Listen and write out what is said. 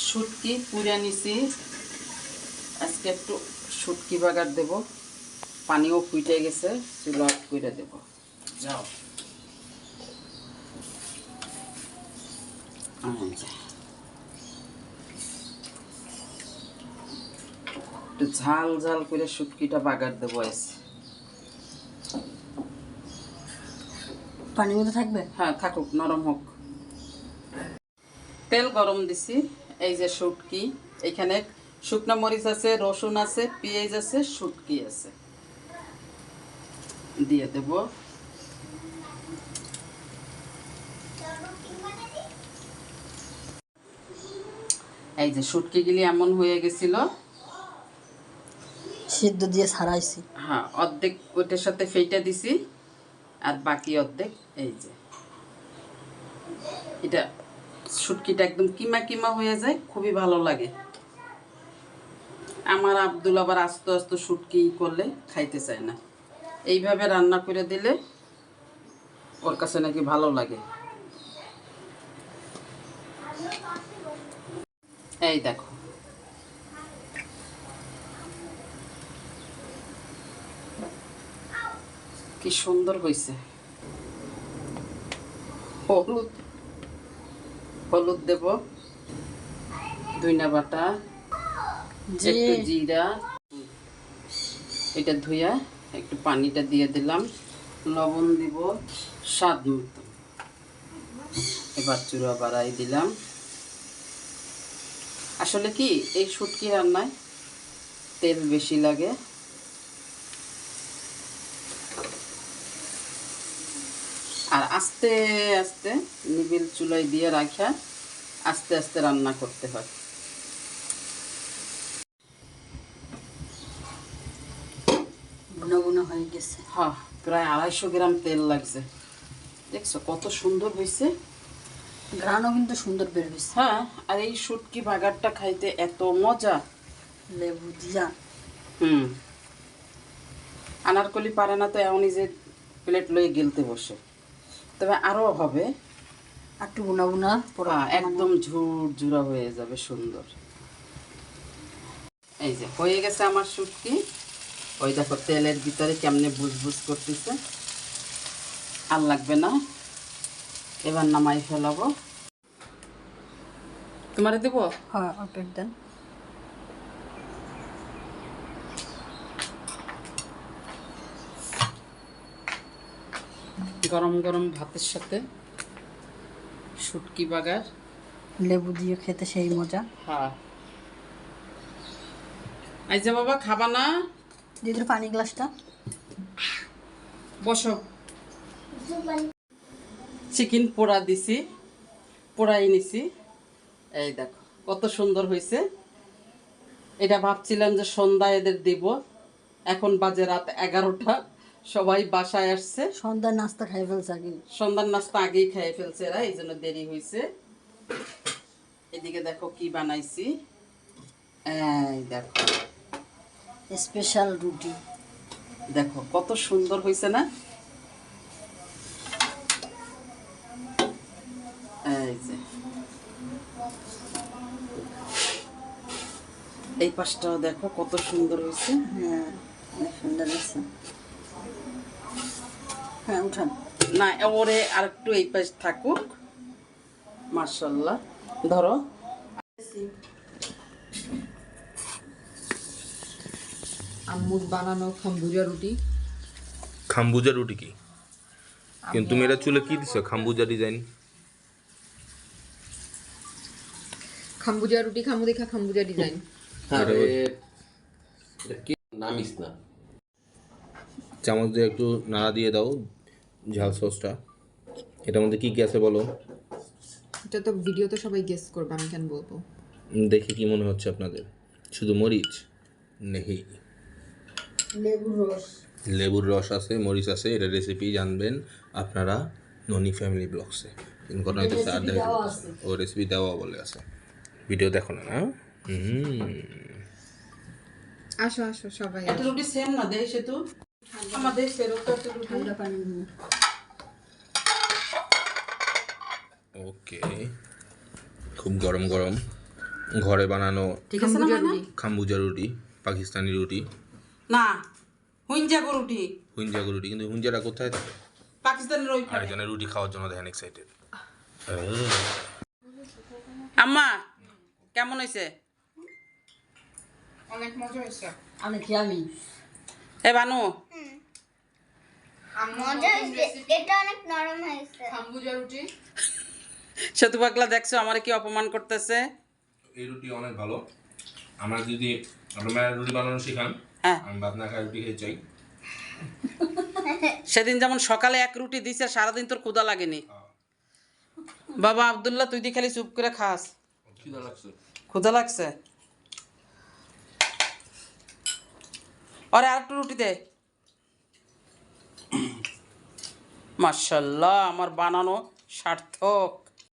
শুটকি পুড়ে নিছি, আজকে একটু শুটকি বাগার দেব। পানিও ফুটে গেছে, চুলা অফ করে দেব। যাও একটু ঝাল ঝাল করে শুটকিটা বাগার দেবো। পানির মধ্যে থাকবে? হ্যাঁ থাকুক, নরম হোক। তেল গরম দিছি। এই যে শুটকি, এখানে শুকনো মরিচ আছে, রসুন আছে, পেঁয়াজ আছে, শুটকি আছে, দিয়ে দেব। এই যে শুটকিগুলি এমন হয়ে গেছিল, সিদ্ধ দিয়ে ছাড়াইছি। হ্যাঁ অর্ধেক ওইটার সাথে ফেটা দিছি, আর বাকি অর্ধেক এই যে এটা শুটকিটা একদম কিমা কিমা হয়ে যায়, খুবই ভালো লাগে। আমার আব্দুল আবার আস্তে আস্তে শুটকি করলে খাইতে চায় না, এইভাবে রান্না করে দিলে ওর কাছে নাকি ভালো লাগে। এই দেখো কি সুন্দর হয়েছে। হলুদ হলুদ দেব, ধইনা বাটা, একটু জিরা, এটা ধুইয়া একটু পানিটা দিয়ে দিলাম, লবণ দিব স্বাদ মতো, এবার চূড়া বাড়াই দিলাম। আসলে কি এই শুটকি রান্নায় তেল বেশি লাগে, আর আস্তে আস্তে নিবিল চুলায় দিয়ে রাখা আস্তে আস্তে রান্না করতে হয়। বুনা বুনা হয়ে গেছে। হ্যাঁ প্রায় 250 গ্রাম তেল লাগছে, দেখছো কত সুন্দর হয়েছে। ঘ্রাণও কিন্তু সুন্দর বের হয়েছে। হ্যাঁ, আর এই শুটকি বাগারটা খাইতে এত মজা, লেবু দিয়া। আনারকলি পারে না তো এমনই যে প্লেট লয়ে গিলতে বসে, তবে আরও হবে একটু বুনা বুনা একদম ঝুরঝুরা হয়ে যাবে সুন্দর। এই যে হয়ে গেছে আমার শুটকি, ওই দেখো তেলের ভিতরে কেমনে বুজবুজ করতেছে, আর লাগবে না, এবার নামাই ফেলাবো। তোমারে দেব? হ্যাঁ অল্প দেন। গরম গরম ভাতের সাথে শুটকি বাগার, লেবু দিয়ে খেতে সেই মজা। হ্যাঁ এই যে বাবা খাবা না? দিদির পানি গ্লাসটা বসো। চিকেন পোড়া দিছি, পোড়াই নিছি, এই দেখো কত সুন্দর হয়েছে। এটা ভাবছিলাম যে সন্ধ্যায় এদের দিব, এখন বাজে রাত 11টা, সবাই বাসায় আসছে, সন্ধ্যার নাস্তা খাই ফেলছে আগে। সন্ধ্যার নাস্তা আগেই খেয়ে ফেলছে এরা, এই জন্য দেরি হয়েছে। এদিকে দেখো কি বানাইছি, এই দেখো স্পেশাল রুটি, দেখো কত সুন্দর হয়েছে না। এই যে এই পাশটাও দেখো কত সুন্দর হয়েছে। হ্যাঁ অনেক সুন্দর হয়েছে। হ্যাঁ উঠান না ওরে আর একটু এই পাশ থাকুক, মাশাআল্লাহ। ধরো আম্মুর বানানো খাম্বুজা রুটি। খাম্বুজা রুটি কি? কিন্তু তুমি এটা চুলে কি দিছো? খাম্বুজা ডিজাইন। খাম্বুজা রুটি খামু দেখা খাম্বুজা ডিজাইন। নামিস না, চামচ দিয়ে একটু নাড়া দিয়ে দাও ঝাল সসটা। এটার মধ্যে কি কি আছে বলো? এটা তো ভিডিওতে সবাই গেস করবে, আমি কেন বলবো? দেখে কি মনে হচ্ছে আপনাদের? শুধু মরিচ নেই, লেবুর রস, লেবুর রস আছে, মরিচ আছে। এটা রেসিপি জানবেন আপনারা ননি ফ্যামিলি ব্লগসে। ঘটনা হইতেছে আর দেখা ও রেসিপি দেওয়া বলে আছে, ভিডিও দেখো না। আসো আসো সবাই একটা রুটি সেম না দেয় সে তো আমাদের সেরকম একটা রুটি। ঠান্ডা পানি দিয়ে। ওকে, খুব গরম গরম ঘরে বানানো ঠিক আছে না খাম্বুজা ময়না? রুটি খাম্বুজা রুটি, পাকিস্তানি রুটি, না হুইঞ্জাগো রুটি হুঞ্জাগো রুটি। কিন্তু হুঞ্জাটা কোথায় থাকে? পাকিস্তানের ওই আর এখানে রুটি খাওয়ার জন্য দেখেন এক্সাইটেড। আম্মা কেমন হয়েছে? অনেক মজা হয়েছে অনেক ইয়ামি। এ বানু মজা হয়েছে, এটা অনেক নরম হয়েছে। খাম্বুজা রুটি সেতু পাগলা দেখছো আমার কি অপমান করতেছে। এই রুটি অনেক ভালো। আমরা যদি আপনার রুটি বানানো শিখান, হ্যাঁ আমি ভাত না খাই রুটি খেয়ে চাই। সেদিন যেমন সকালে এক রুটি দিছে সারাদিন তোর ক্ষুধা লাগেনি। বাবা আব্দুল্লাহ তুই দি খালি চুপ করে খাস। খিদা লাগছে। ক্ষুধা লাগছে? আরে আর একটু রুটি দে। মাশাল্লাহ আমার বানানো সার্থক।